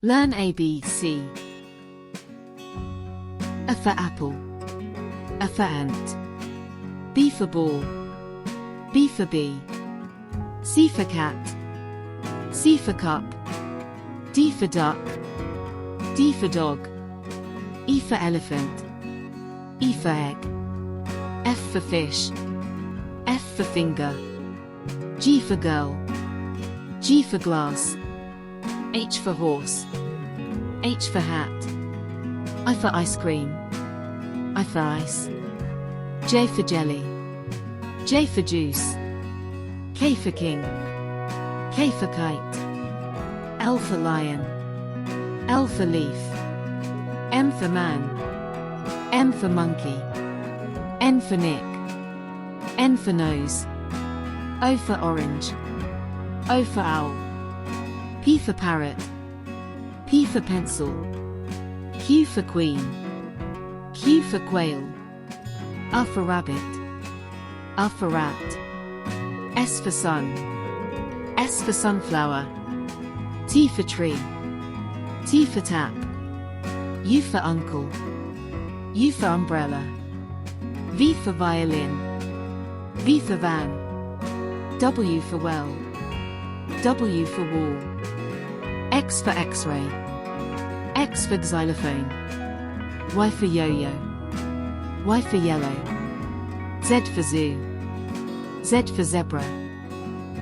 Learn ABC. A for apple. A for ant. B for ball. B for bee. C for cat. C for cup. D for duck. D for dog. E for elephant. E for egg. F for fish. F for finger. G for girl. G for glass. H for horse. H for hat. I for ice cream. I for ice. J for jelly. J for juice. K for king. K for kite. L for lion. L for leaf. M for man. M for monkey. N for Nick. N for nose. O for orange. O for owl. P for parrot. P for pencil. Q for queen. Q for quail. R for rabbit. R for rat. S for sun. S for sunflower. T for tree. T for tap. U for uncle. U for umbrella. V for violin. V for van. W for well. W for wall. X for x-ray. X for xylophone. Y for yo-yo. Y for yellow. Z for zoo. Z for zebra.